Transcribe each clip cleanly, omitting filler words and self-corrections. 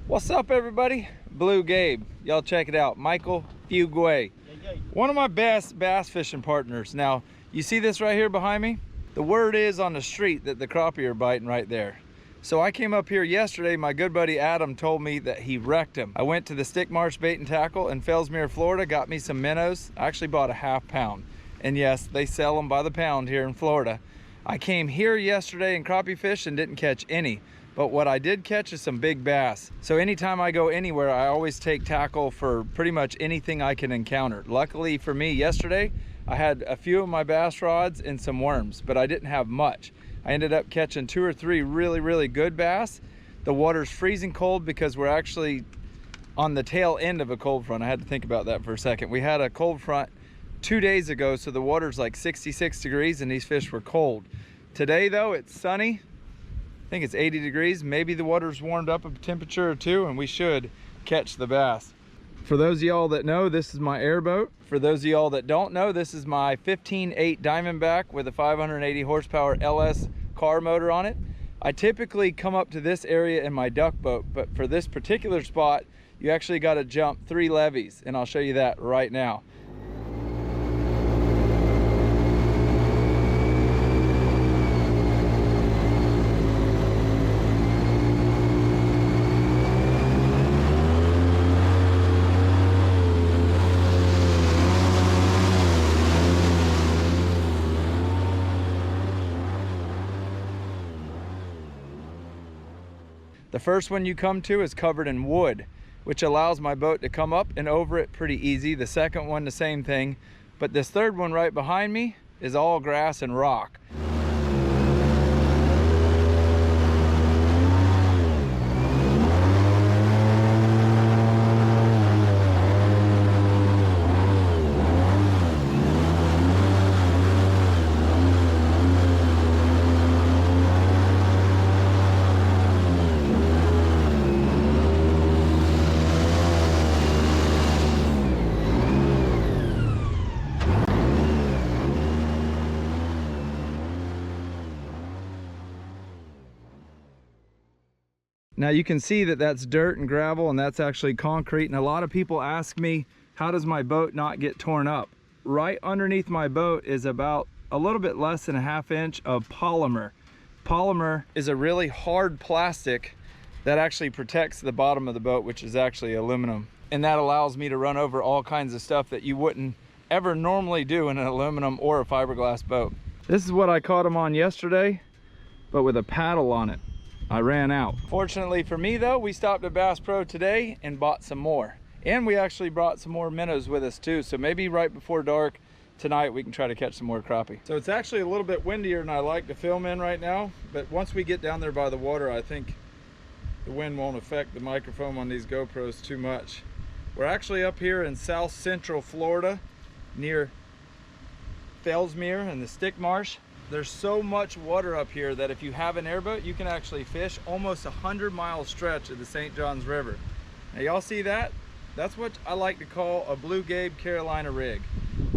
What's up, everybody? Bluegabe. Y'all check it out. Michael Fuguay. One of my best bass fishing partners. Now, you see this right here behind me? The word is on the street that the crappie are biting right there. So I came up here yesterday. My good buddy Adam told me that he wrecked him. I went to the Stick Marsh Bait and Tackle in Fellsmere, Florida, got me some minnows. I actually bought a ½ pound. And yes, they sell them by the pound here in Florida. I came here yesterday and crappie fished and didn't catch any. But what I did catch is some big bass. So anytime I go anywhere, I always take tackle for pretty much anything I can encounter. Luckily for me, yesterday, I had a few of my bass rods and some worms, but I didn't have much. I ended up catching 2 or 3 really good bass. The water's freezing cold because we're actually on the tail end of a cold front. I had to think about that for a second. We had a cold front 2 days ago, so the water's like 66 degrees and these fish were cold. Today though, it's sunny. I think it's 80 degrees. Maybe the water's warmed up a temperature or 2 and we should catch the bass. For those of y'all that know, this is my airboat. For those of y'all that don't know, this is my 15.8 Diamondback with a 580 horsepower LS car motor on it. I typically come up to this area in my duck boat, but for this particular spot, you actually got to jump 3 levees, and I'll show you that right now. The first one you come to is covered in wood, which allows my boat to come up and over it pretty easy. The second one, the same thing. But this third one right behind me is all grass and rock. Now you can see that that's dirt and gravel and that's actually concrete, and a lot of people ask me, how does my boat not get torn up? Right underneath my boat is about a little bit less than a ½ inch of polymer. Polymer is a really hard plastic that actually protects the bottom of the boat, which is actually aluminum. And that allows me to run over all kinds of stuff that you wouldn't ever normally do in an aluminum or a fiberglass boat. This is what I caught them on yesterday, but with a paddle on it. I ran out. Fortunately for me though, we stopped at Bass Pro today and bought some more. And we actually brought some more minnows with us too. So maybe right before dark tonight, we can try to catch some more crappie. So it's actually a little bit windier than I like to film in right now. But once we get down there by the water, I think the wind won't affect the microphone on these GoPros too much. We're actually up here in South Central Florida near Fellsmere and the Stick Marsh. There's so much water up here that if you have an airboat, you can actually fish almost a 100-mile stretch of the St. Johns River. Now y'all see that? That's what I like to call a Bluegabe Carolina rig.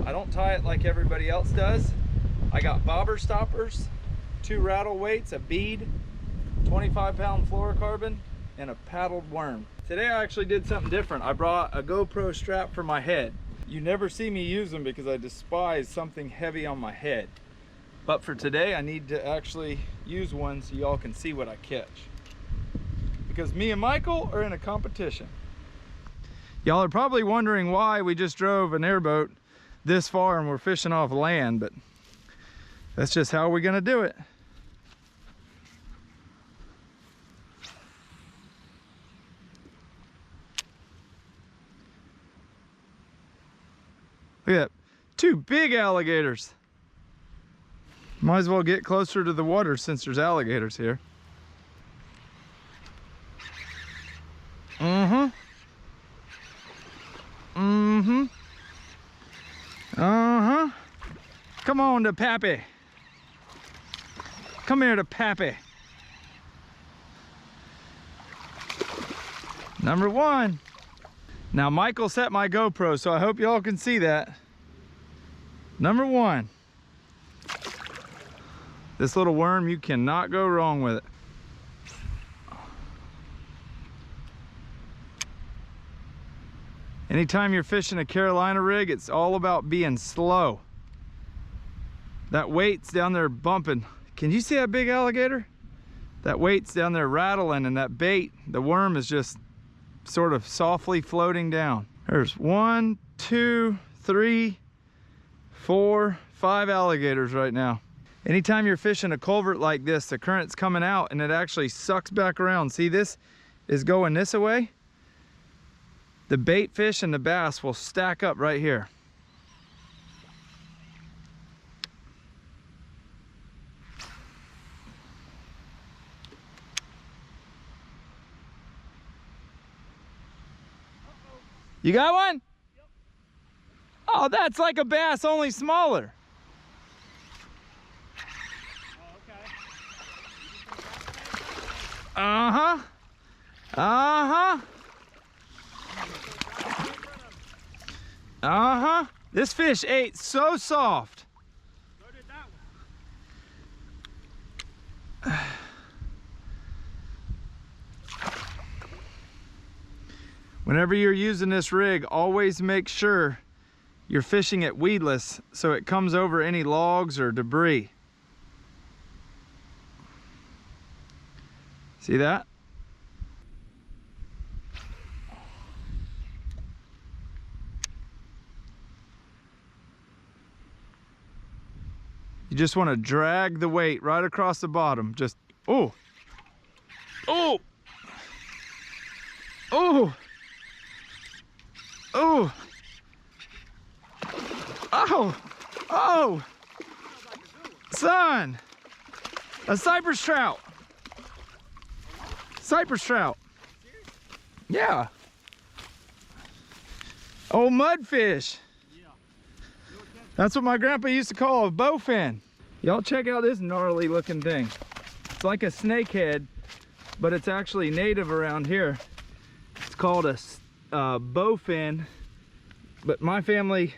I don't tie it like everybody else does. I got bobber stoppers, 2 rattle weights, a bead, 25-pound fluorocarbon, and a paddled worm. Today I actually did something different. I brought a GoPro strap for my head. You never see me use them because I despise something heavy on my head. But for today, I need to actually use one so y'all can see what I catch. Because me and Michael are in a competition. Y'all are probably wondering why we just drove an airboat this far and we're fishing off land, but that's just how we're gonna do it. Look at that, 2 big alligators. Might as well get closer to the water since there's alligators here. Come on to Pappy. Come here to Pappy. Number 1. Now Michael set my GoPro, so I hope y'all can see that. Number 1. This little worm, you cannot go wrong with it. Anytime you're fishing a Carolina rig, it's all about being slow. That weight's down there bumping. Can you see that big alligator? That weight's down there rattling, and that bait, the worm, is just sort of softly floating down. There's 1, 2, 3, 4, 5 alligators right now. Anytime you're fishing a culvert like this, the current's coming out and it actually sucks back around. See, this is going this way. The bait fish and the bass will stack up right here. You got one? Yep. Oh, that's like a bass, only smaller. Uh-huh. Uh-huh. Uh-huh. This fish ate so soft. So did that one. Whenever you're using this rig, always make sure you're fishing it weedless so it comes over any logs or debris. See that? You just want to drag the weight right across the bottom. Just, oh, oh, oh, oh, oh, oh, son, a cypress trout. Cypress trout. Yeah. Oh, mudfish. That's what my grandpa used to call a bowfin. Y'all check out this gnarly looking thing. It's like a snakehead, but it's actually native around here. It's called a bowfin, but my family,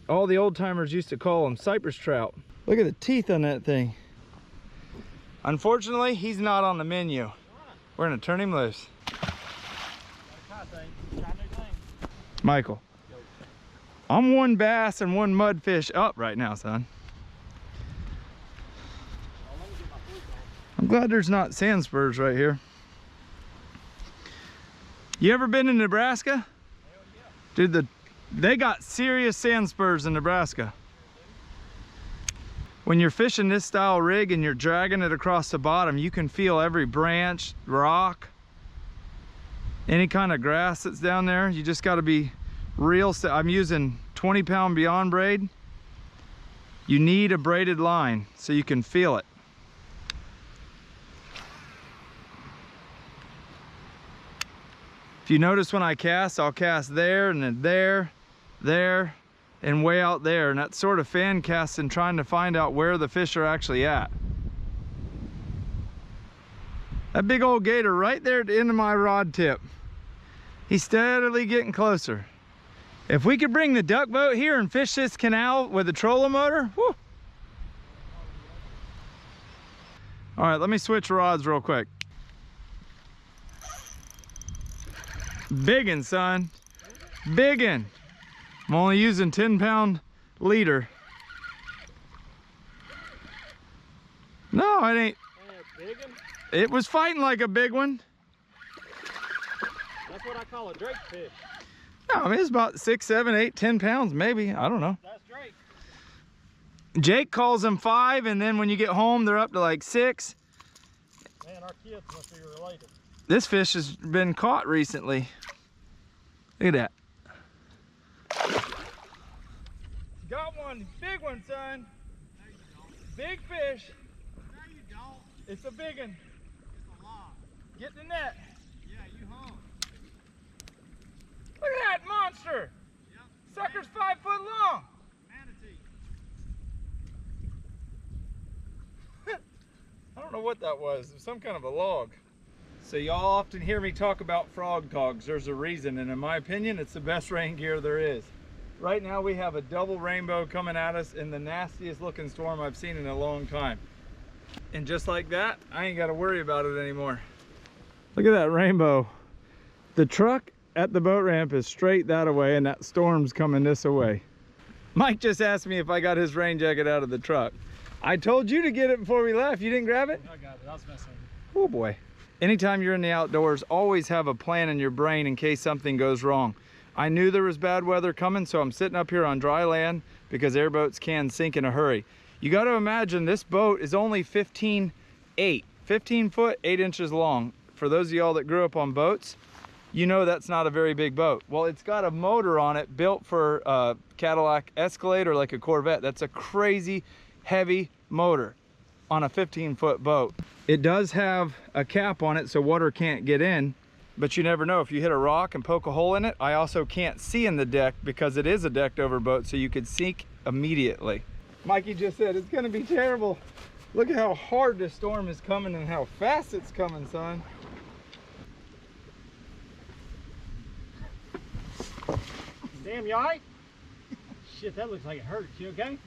all the old timers used to call them cypress trout. Look at the teeth on that thing. Unfortunately, he's not on the menu. We're gonna turn him loose. Michael, I'm one bass and one mudfish up right now, son. I'm glad there's not sand spurs right here. You ever been in Nebraska? Dude, they got serious sand spurs in Nebraska. When you're fishing this style rig and you're dragging it across the bottom, you can feel every branch, rock, any kind of grass that's down there. You just got to be real. I'm using 20-pound Beyond braid. You need a braided line so you can feel it. If you notice when I cast, I'll cast there and then there, and way out there, and that's sort of fan casting, trying to find out where the fish are actually at. That big old gator right there at the end of my rod tip. He's steadily getting closer. If we could bring the duck boat here and fish this canal with a trolling motor, whew. All right, let me switch rods real quick. Biggin', son, biggin'. I'm only using 10-pound leader. No, it ain't. It was fighting like a big one. That's what I call a Drake fish. No, I mean, it's about 6, 7, 8, 10 pounds, maybe. I don't know. That's Drake. Jake calls them 5, and then when you get home, they're up to like 6. Man, our kids must be related. This fish has been caught recently. Look at that. Got one, big one, son. No, you don't. Big fish. No, you don't. It's a big one. It's a lot. Get the net. Yeah, you home. Look at that monster. Yep. Sucker's 5 foot long. Manatee. I don't know what that was. It was some kind of a log. So y'all often hear me talk about frog togs. There's a reason, and in my opinion, it's the best rain gear there is. Right now we have a double rainbow coming at us in the nastiest looking storm I've seen in a long time. And just like that, I ain't got to worry about it anymore. Look at that rainbow. The truck at the boat ramp is straight that way, and that storm's coming this way. Mike just asked me if I got his rain jacket out of the truck. I told you to get it before we left. You didn't grab it? I got it. I was messing. Oh boy. Anytime you're in the outdoors, always have a plan in your brain in case something goes wrong. I knew there was bad weather coming, so I'm sitting up here on dry land because airboats can sink in a hurry. You got to imagine this boat is only 15 foot 8 inches long. For those of y'all that grew up on boats, you know that's not a very big boat. Well, it's got a motor on it built for a Cadillac Escalade or like a Corvette. That's a crazy heavy motor on a 15-foot boat. It does have a cap on it so water can't get in, but you never know. If you hit a rock and poke a hole in it, I also can't see in the deck because it is a decked over boat, so you could sink immediately. Mikey just said it's gonna be terrible. Look at how hard this storm is coming and how fast it's coming, son. Damn, you alright? Shit, that looks like it hurts. You okay?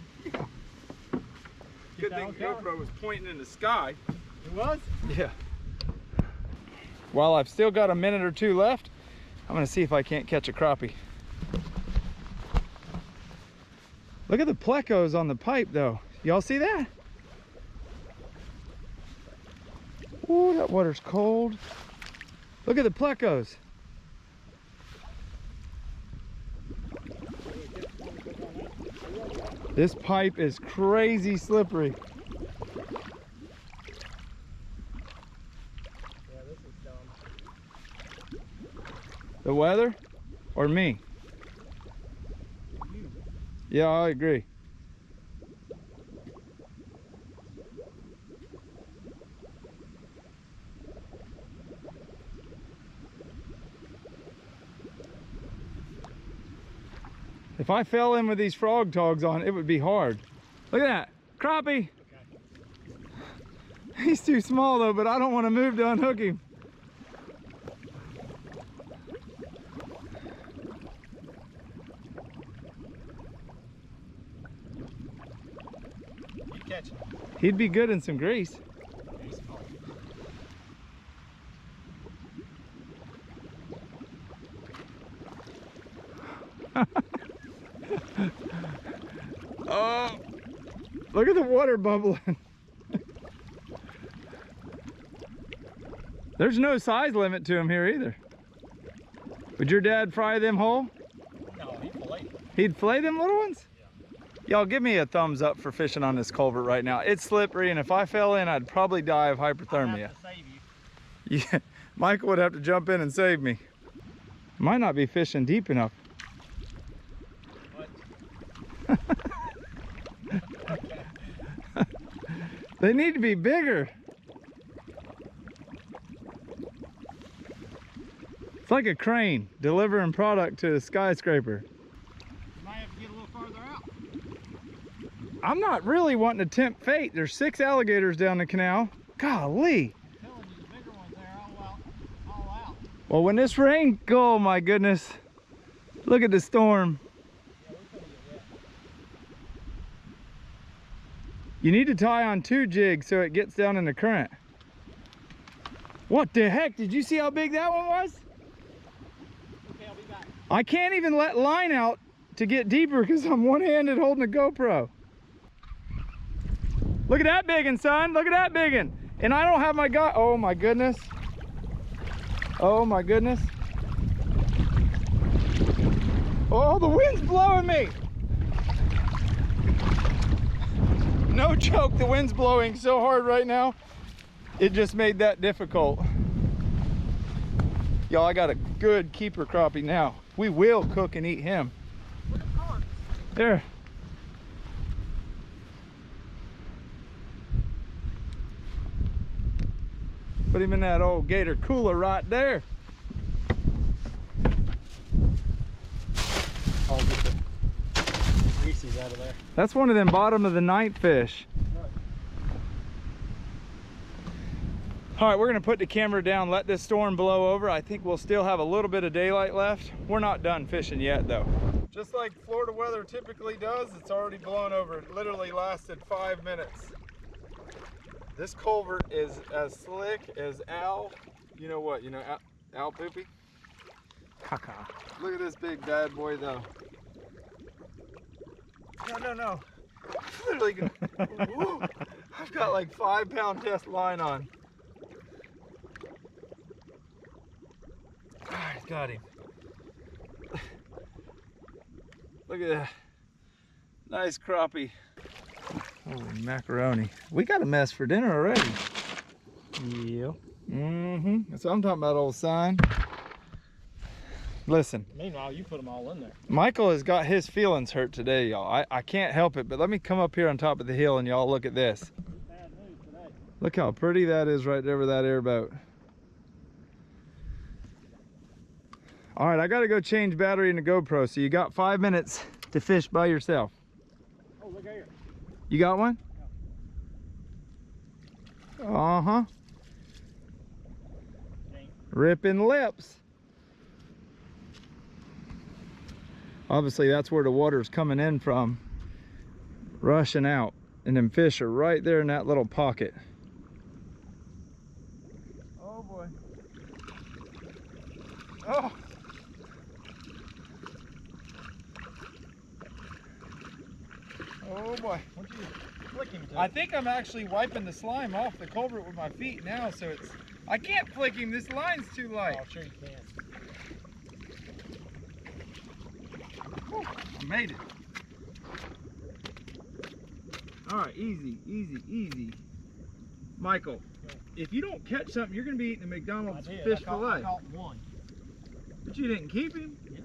Good thing GoPro was pointing in the sky. It was? Yeah. While I've still got a minute or two left, I'm gonna see if I can't catch a crappie. Look at the plecos on the pipe though. Y'all see that? Ooh, that water's cold. Look at the plecos. This pipe is crazy slippery. Yeah, this is dumb. The weather or me? You. Yeah, I agree. If I fell in with these frog togs on, it would be hard. Look at that, crappie. Okay. He's too small though, but I don't want to move to unhook him. You catch him. He'd be good in some grease. He's small. Oh, look at the water bubbling. There's no size limit to him here either. Would your dad fry them whole? No, he filleted. He'd fillet them little ones? Yeah. Y'all give me a thumbs up for fishing on this culvert right now. It's slippery, and if I fell in, I'd probably die of hypothermia. I'd have to save you. Yeah, Michael would have to jump in and save me. Might not be fishing deep enough. What? They need to be bigger. It's like a crane delivering product to a skyscraper. You might have to get a little farther out. I'm not really wanting to tempt fate. There's 6 alligators down the canal. Golly. I'm telling you, the bigger ones there all out. Well, when this rain, oh my goodness. Look at the storm. Yeah, we're gonna get wet. You need to tie on 2 jigs so it gets down in the current. What the heck? Did you see how big that one was? Okay, I'll be back. I can't even let line out to get deeper because I'm one-handed holding a GoPro. Look at that biggin, son. Look at that biggin. And I don't have my oh my goodness. Oh my goodness. Oh, the wind's blowing me. No joke, the wind's blowing so hard right now. It just made that difficult. Y'all, I got a good keeper crappie now. We will cook and eat him. Look at the cards. There. Put him in that old gator cooler right there. I'll get the greases out of there. That's one of them bottom of the ninth fish. Right. All right, we're gonna put the camera down, let this storm blow over. I think we'll still have a little bit of daylight left. We're not done fishing yet though. Just like Florida weather typically does, it's already blown over. It literally lasted 5 minutes. This culvert is as slick as Al, you know what, Al Poopy? Caca. Look at this big bad boy though. No. Literally gonna, woo, I've got like 5 pound test line on. Alright, got him. Look at that. Nice crappie. Holy macaroni. We got a mess for dinner already. Yeah. That's what I'm talking about, old son. Listen. Meanwhile, you put them all in there. Michael has got his feelings hurt today, y'all. I can't help it, but let me come up here on top of the hill and y'all look at this. Bad news today. Look how pretty that is right there with that airboat. All right, I gotta go change battery in the GoPro, so you got 5 minutes to fish by yourself. Oh, look here. You got one? Yeah. Uh-huh. Dang. Ripping lips. Obviously, that's where the water's coming in from, rushing out. And them fish are right there in that little pocket. Oh boy. Oh. Oh boy. What you flicking to? I think I'm actually wiping the slime off the culvert with my feet now, so it's, I can't flick him, this line's too light. Oh, sure you can. Whew, I made it. All right, easy, easy, easy. Michael, if you don't catch something, you're gonna be eating a McDonald's fish fillet. I caught one. But you didn't keep him? Yeah,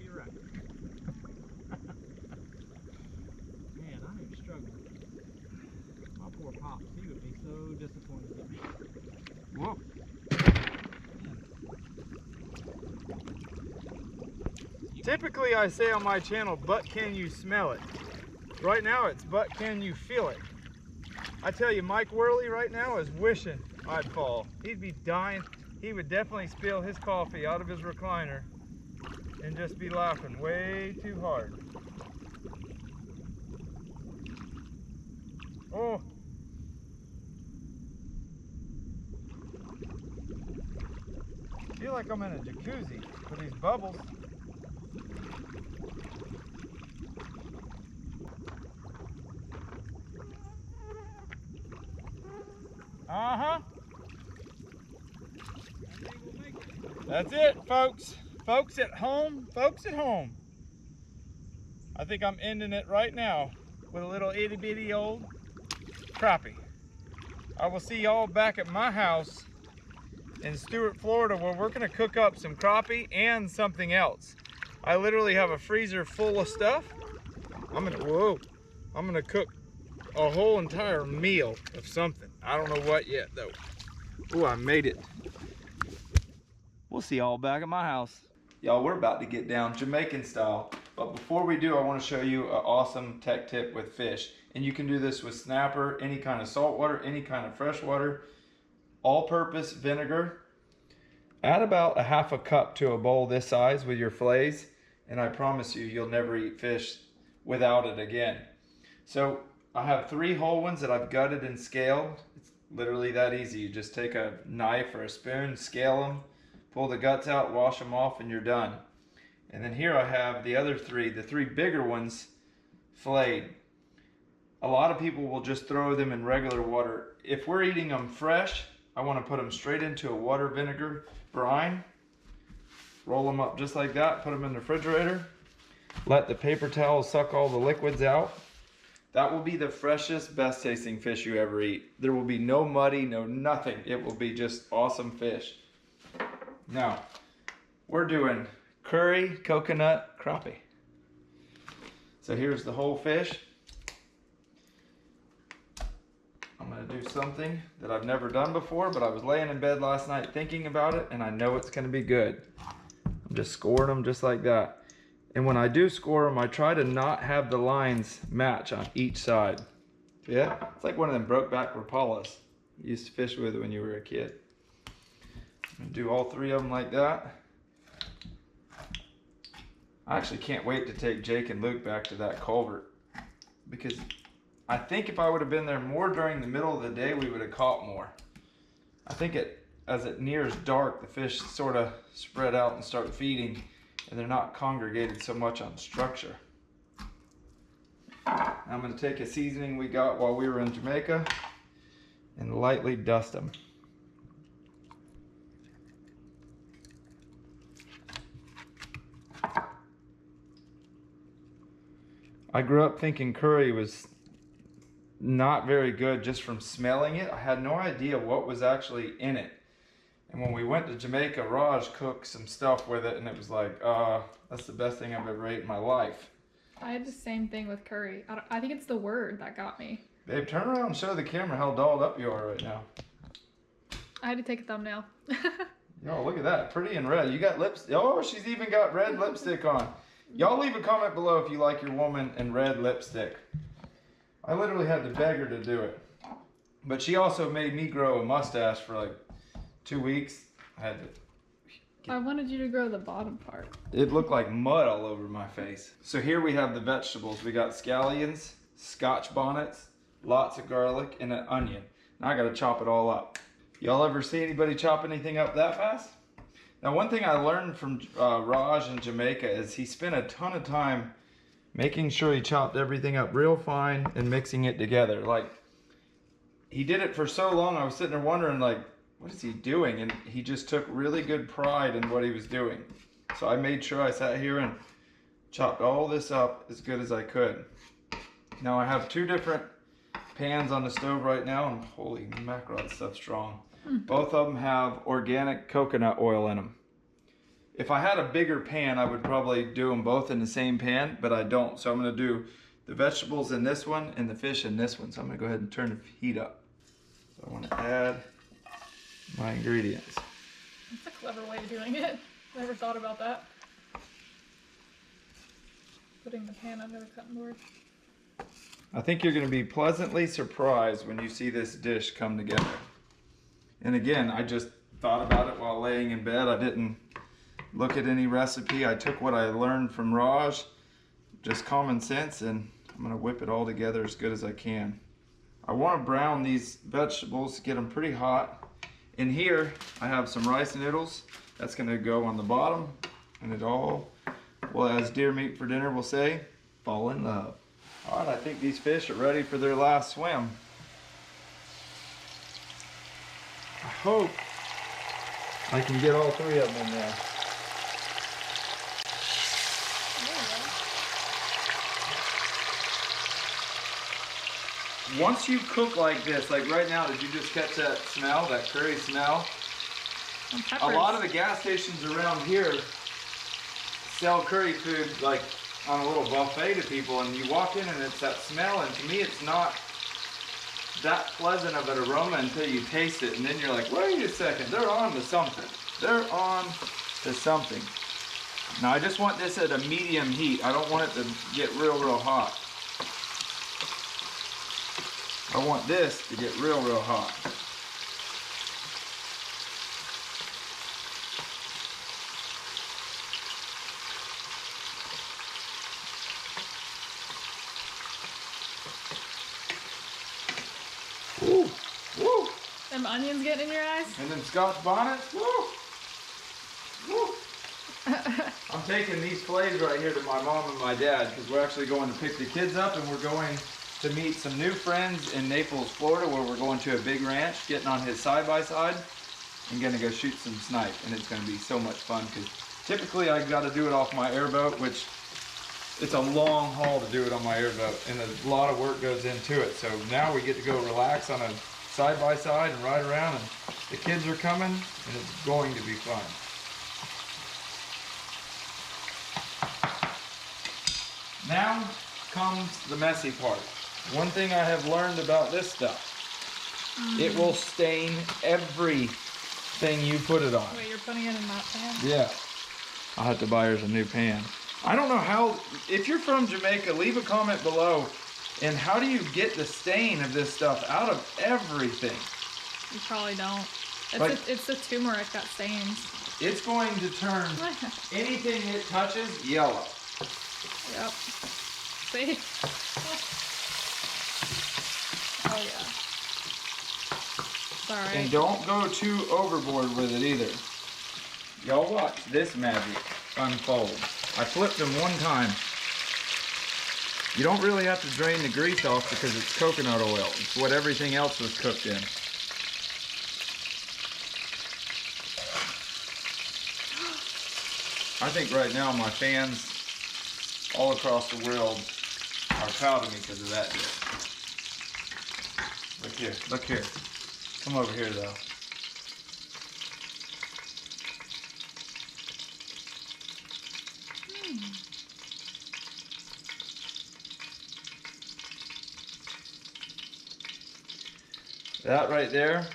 you're right. Man, I am struggling. My poor Pops, he would be so disappointed in me. Whoa. Typically I say on my channel, but can you smell it? Right now it's, but can you feel it? I tell you, Mike Worley right now is wishing I'd fall. He'd be dying. He would definitely spill his coffee out of his recliner and just be laughing way too hard. Oh. I feel like I'm in a jacuzzi with these bubbles. Uh-huh. That's it, folks. Folks at home, folks at home. I think I'm ending it right now with a little itty bitty old crappie. I will see y'all back at my house in Stuart, Florida, where we're gonna cook up some crappie and something else. I literally have a freezer full of stuff. I'm gonna cook a whole entire meal of something. I don't know what yet though. Oh, I made it. We'll see y'all back at my house. Y'all, we're about to get down Jamaican style. But before we do, I want to show you an awesome tech tip with fish. And you can do this with snapper, any kind of salt water, any kind of fresh water, all-purpose vinegar. Add about a half a cup to a bowl this size with your fillets, and I promise you, you'll never eat fish without it again. So I have 3 whole ones that I've gutted and scaled. It's literally that easy. You just take a knife or a spoon, scale them, pull the guts out, wash them off, and you're done. And then here I have the other 3, the 3 bigger ones, filleted. A lot of people will just throw them in regular water. If we're eating them fresh, I want to put them straight into a water vinegar brine. Roll them up just like that, put them in the refrigerator. Let the paper towel suck all the liquids out. That will be the freshest, best tasting fish you ever eat. There will be no muddy, no nothing. It will be just awesome fish. Now, we're doing curry coconut crappie. So here's the whole fish. I'm gonna do something that I've never done before, but I was laying in bed last night thinking about it, and I know it's gonna be good. I'm just scoring them just like that. And when I do score them, I try to not have the lines match on each side. Yeah, it's like one of them Brokeback Rapalas you used to fish with when you were a kid. I'm gonna do all 3 of them like that. I actually can't wait to take Jake and Luke back to that culvert, because I think if I would have been there more during the middle of the day, we would have caught more. I think at as it nears dark, the fish sort of spread out and start feeding, and they're not congregated so much on structure. I'm going to take a seasoning we got while we were in Jamaica and lightly dust them. I grew up thinking curry was not very good just from smelling it. I had no idea what was actually in it. And when we went to Jamaica, Raj cooked some stuff with it, and it was like, that's the best thing I've ever ate in my life. I had the same thing with curry. I think it's the word that got me. Babe, turn around and show the camera how dolled up you are right now. I had to take a thumbnail. Yo, look at that. Pretty and red. You got lipstick. Oh, she's even got red lipstick on. Y'all leave a comment below if you like your woman in red lipstick. I literally had to beg her to do it. But she also made me grow a mustache for like 2 weeks. I wanted you to grow the bottom part. It looked like mud all over my face. So here we have the vegetables. We got scallions, scotch bonnets, lots of garlic, and an onion. Now I gotta chop it all up. Y'all ever see anybody chop anything up that fast? Now one thing I learned from Raj in Jamaica is he spent a ton of time making sure he chopped everything up real fine and mixing it together. Like, he did it for so long, I was sitting there wondering, like, what is he doing? And he just took really good pride in what he was doing. So I made sure I sat here and chopped all this up as good as I could. Now I have 2 different pans on the stove right now, and holy mackerel, that stuff's strong. Both of them have organic coconut oil in them. If I had a bigger pan, I would probably do them both in the same pan, but I don't. So I'm gonna do the vegetables in this one and the fish in this one. So I'm gonna go ahead and turn the heat up. So I wanna add my ingredients. That's a clever way of doing it. Never thought about that. Putting the pan under the cutting board. I think you're gonna be pleasantly surprised when you see this dish come together. And again, I just thought about it while laying in bed. I didn't look at any recipe. I took what I learned from Raj, just common sense, and I'm gonna whip it all together as good as I can. I wanna brown these vegetables, get them pretty hot. In here, I have some rice noodles. That's gonna go on the bottom, and it all, well, as deer meat for dinner will say, fall in love. All right, I think these fish are ready for their last swim. I hope I can get all 3 of them in there. Once you cook like this, like right now, did you just catch that smell, that curry smell? A lot of the gas stations around here sell curry food like on a little buffet to people, and you walk in and it's that smell, and to me it's not that pleasant of an aroma until you taste it, and then you're like, wait a second, they're on to something. They're on to something. Now I just want this at a medium heat. I don't want it to get real hot. I want this to get real hot. Woo, woo. Them onions getting in your eyes? And then scotch bonnets. Woo, woo. I'm taking these fillets right here to my mom and my dad because we're actually going to pick the kids up, and we're going to meet some new friends in Naples, Florida, where we're going to a big ranch, getting on his side-by-side. I'm gonna go shoot some snipe, and it's gonna be so much fun because typically I gotta do it off my airboat, which it's a long haul to do it on my airboat, and a lot of work goes into it. So now we get to go relax on a side-by-side and ride around, and the kids are coming, and it's going to be fun. Now comes the messy part. One thing I have learned about this stuff, it will stain everything you put it on. Wait, you're putting it in that pan? Yeah. I'll have to buy her a new pan. I don't know how, if you're from Jamaica, leave a comment below. And how do you get the stain of this stuff out of everything? You probably don't. It's the turmeric that stains. It's going to turn anything it touches yellow. Yep. See? Oh yeah. alright. And don't go too overboard with it either. Y'all watch this magic unfold. I flipped them one time. You don't really have to drain the grease off because it's coconut oil. It's what everything else was cooked in. I think right now my fans all across the world are proud of me because of that dip. Look here, look here. Come over here though. That right there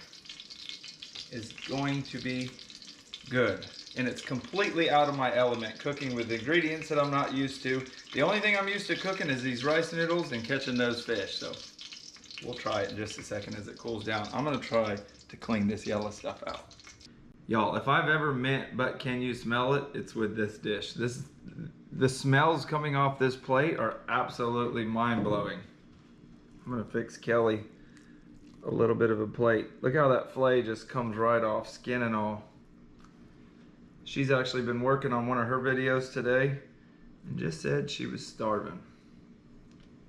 is going to be good. And it's completely out of my element, cooking with ingredients that I'm not used to. The only thing I'm used to cooking is these rice noodles and catching those fish. So we'll try it in just a second as it cools down. I'm gonna try to clean this yellow stuff out. Y'all, if I've ever meant, but can you smell it, it's with this dish. The smells coming off this plate are absolutely mind-blowing. I'm gonna fix Kelly a little bit of a plate. Look how that fillet just comes right off, skin and all. She's actually been working on one of her videos today and just said she was starving.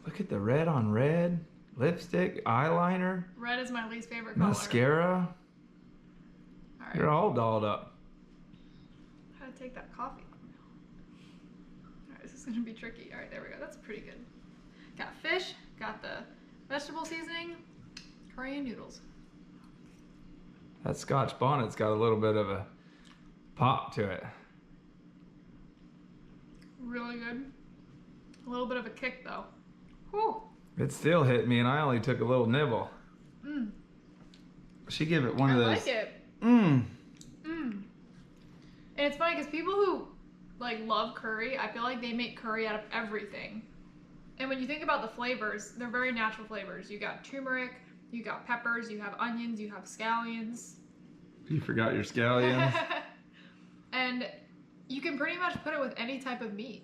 Look at the red on red, lipstick, eyeliner. Red is my least favorite color. Mascara. All right. You're all dolled up. How to take that coffee? All right, this is gonna be tricky. All right, there we go. That's pretty good. Got fish, got the vegetable seasoning, curry and noodles. That Scotch bonnet's got a little bit of a pop to it. Really good. A little bit of a kick though. Whew. It still hit me and I only took a little nibble. Mmm. She gave it one of those. I like it. Mmm. Mmm. And it's funny because people who like love curry, I feel like they make curry out of everything. And when you think about the flavors, they're very natural flavors. You got turmeric, you got peppers, you have onions, you have scallions. You forgot your scallions. And you can pretty much put it with any type of meat.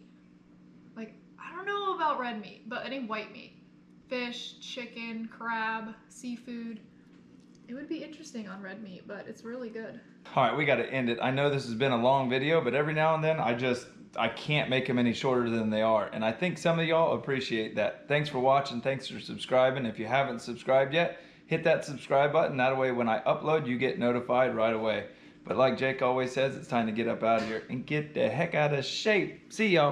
Like, I don't know about red meat, but any white meat. Fish, chicken, crab, seafood. It would be interesting on red meat, but it's really good. All right, we got to end it. I know this has been a long video, but every now and then I can't make them any shorter than they are. And I think some of y'all appreciate that. Thanks for watching. Thanks for subscribing. If you haven't subscribed yet, hit that subscribe button. That way when I upload, you get notified right away. But like Jake always says, it's time to get up out of here and get the heck out of shape. See y'all.